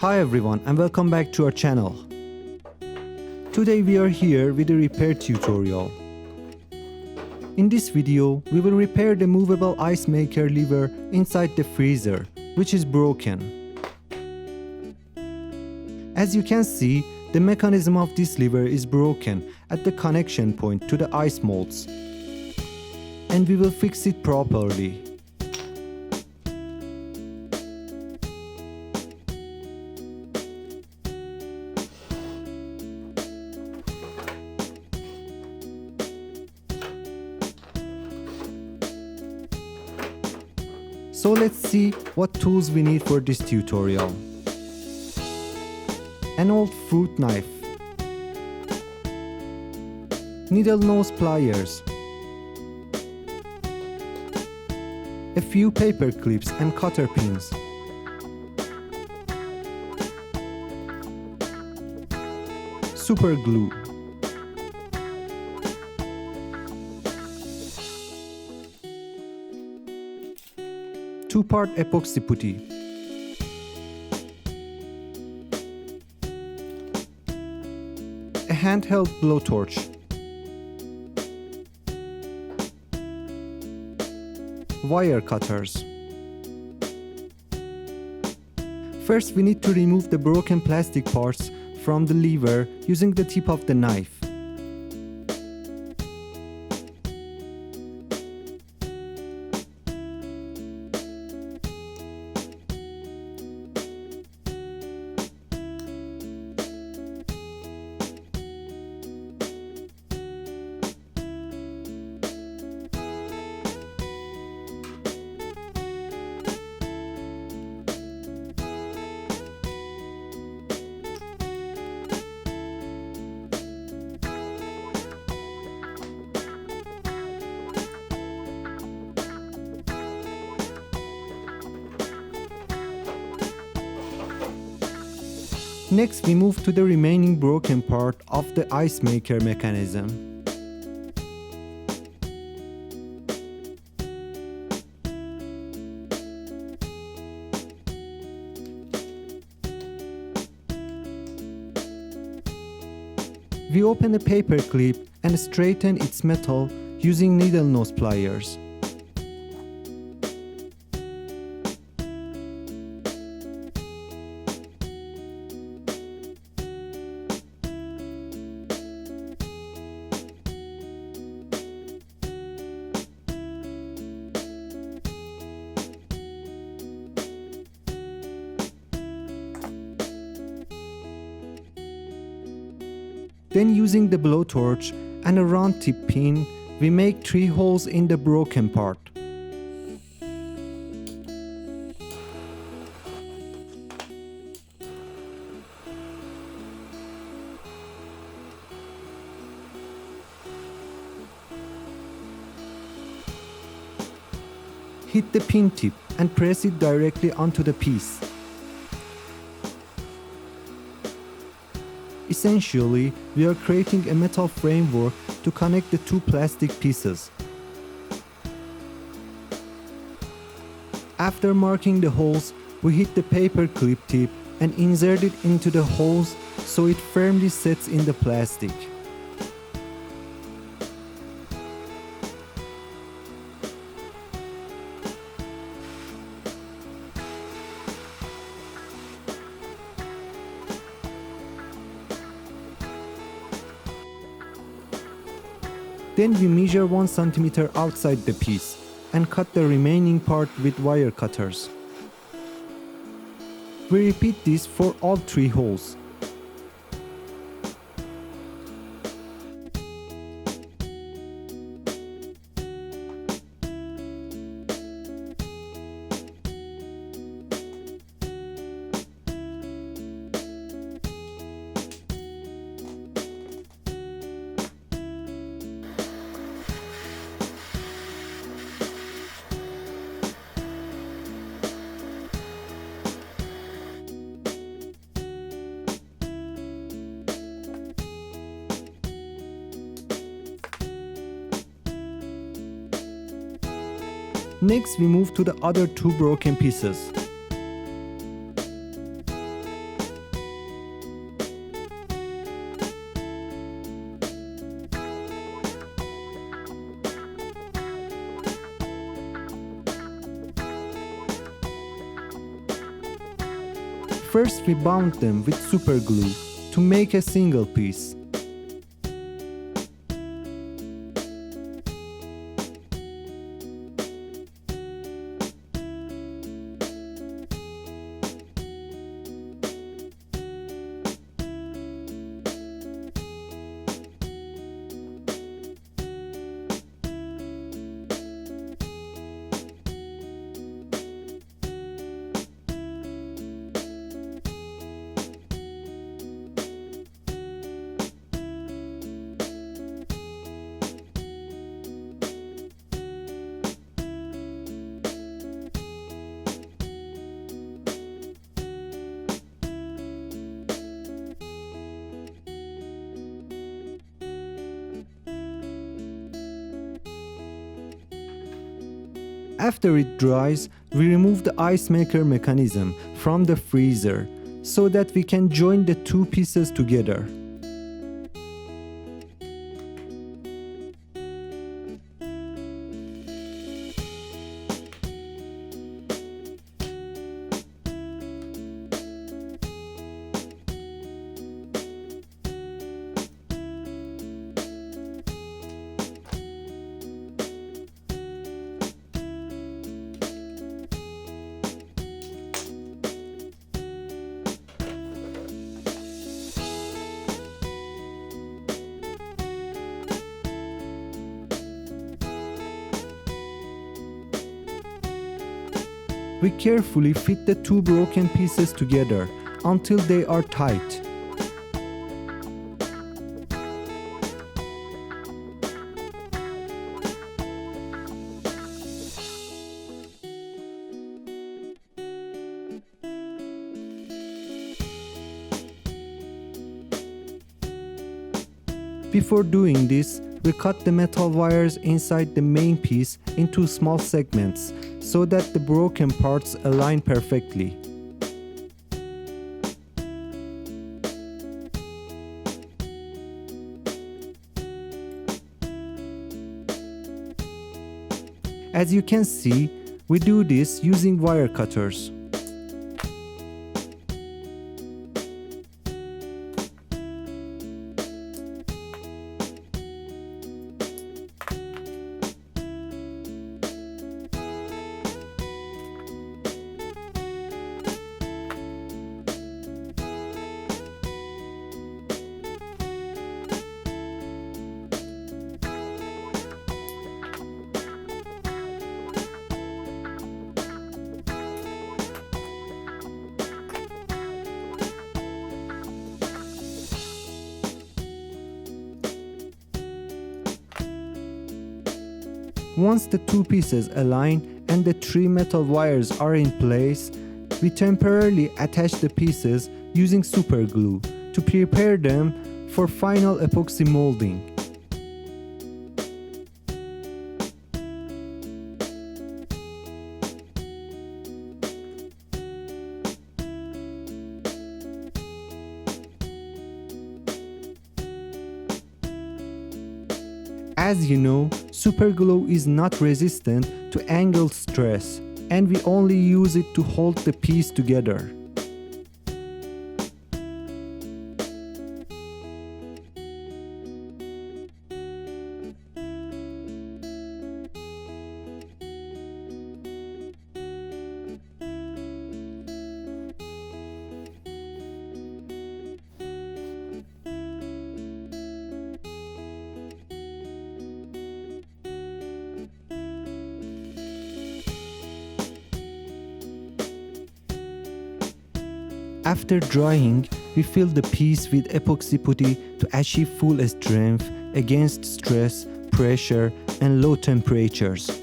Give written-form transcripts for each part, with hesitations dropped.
Hi everyone and welcome back to our channel. Today we are here with a repair tutorial. In this video, we will repair the movable ice maker lever inside the freezer, which is broken. As you can see, the mechanism of this lever is broken at the connection point to the ice molds, and we will fix it properly. So let's see what tools we need for this tutorial. An old fruit knife, needle nose pliers, a few paper clips and cutter pins, super glue, two-part epoxy putty, a handheld blowtorch, wire cutters. First, we need to remove the broken plastic parts from the lever using the tip of the knife. Next, we move to the remaining broken part of the ice maker mechanism. We open a paper clip and straighten its metal using needle nose pliers. Then, using the blowtorch and a round tip pin, we make 3 holes in the broken part. Hit the pin tip and press it directly onto the piece. Essentially, we are creating a metal framework to connect the 2 plastic pieces. After marking the holes, we hit the paper clip tip and insert it into the holes so it firmly sets in the plastic. Then we measure 1 cm outside the piece and cut the remaining part with wire cutters. We repeat this for all 3 holes. Next, we move to the other 2 broken pieces. First we bound them with super glue to make a single piece. After it dries, we remove the ice maker mechanism from the freezer so that we can join the two pieces together. We carefully fit the two broken pieces together until they are tight. Before doing this, we cut the metal wires inside the main piece into small segments so that the broken parts align perfectly. As you can see, we do this using wire cutters. Once the two pieces align and the three metal wires are in place, we temporarily attach the pieces using super glue to prepare them for final epoxy molding. As you know, super glue is not resistant to angle stress, and we only use it to hold the piece together. After drying, we fill the piece with epoxy putty to achieve full strength against stress, pressure, and low temperatures.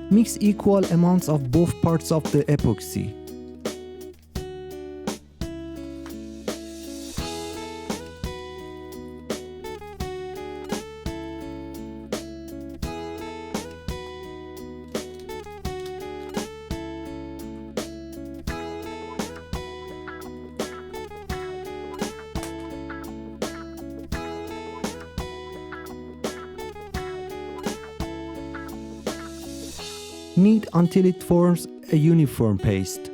Mix equal amounts of both parts of the epoxy. Knead until it forms a uniform paste.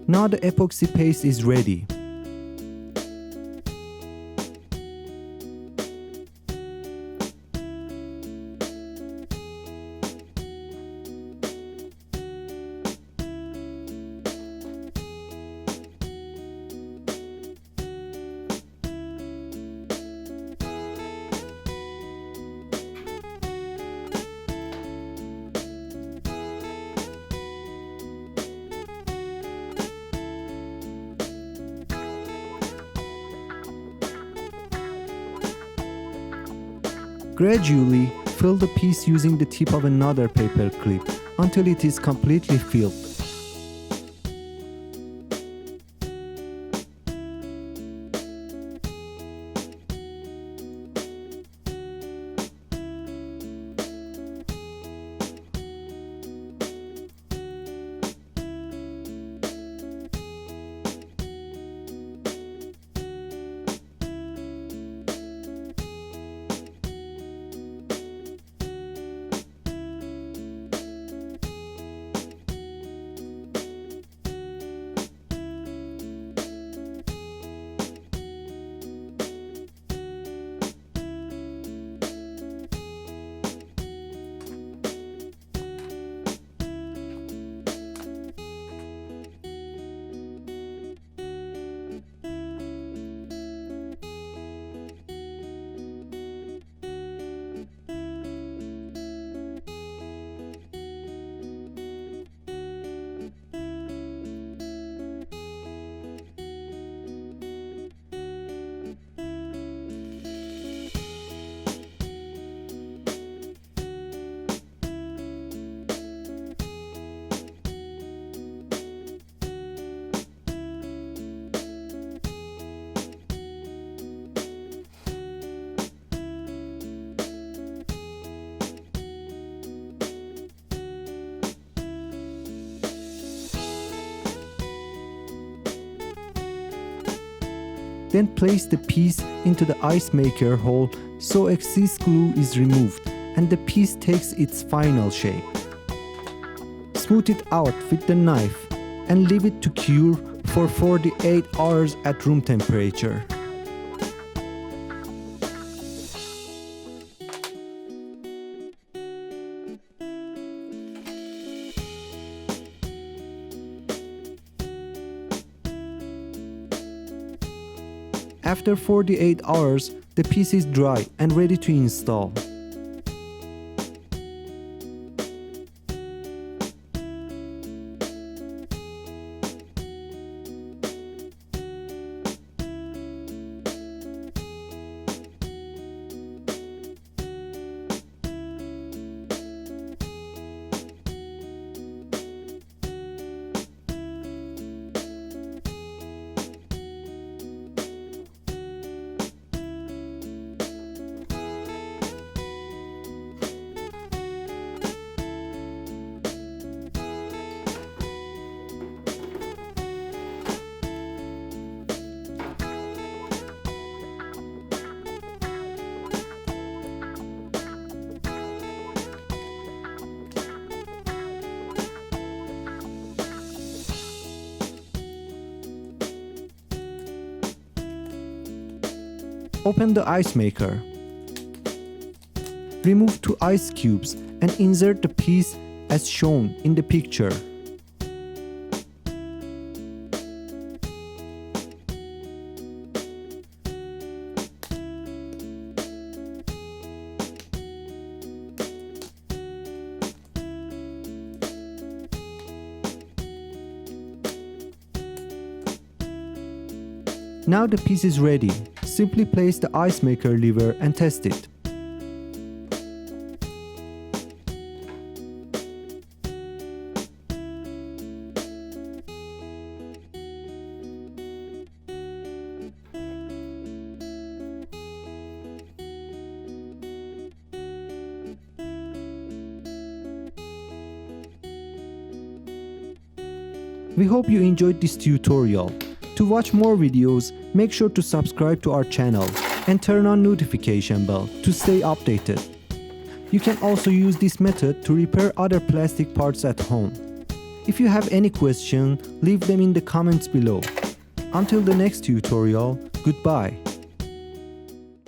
Now the epoxy paste is ready. Gradually, fill the piece using the tip of another paper clip until it is completely filled. Then place the piece into the ice maker hole so excess glue is removed and the piece takes its final shape. Smooth it out with the knife and leave it to cure for 48 hours at room temperature. After 48 hours, the piece is dry and ready to install. Open the ice maker. Remove 2 ice cubes and insert the piece as shown in the picture. Now the piece is ready. Simply place the ice maker lever and test it. We hope you enjoyed this tutorial. To watch more videos, make sure to subscribe to our channel and turn on notification bell to stay updated. You can also use this method to repair other plastic parts at home. If you have any question, leave them in the comments below. Until the next tutorial, goodbye.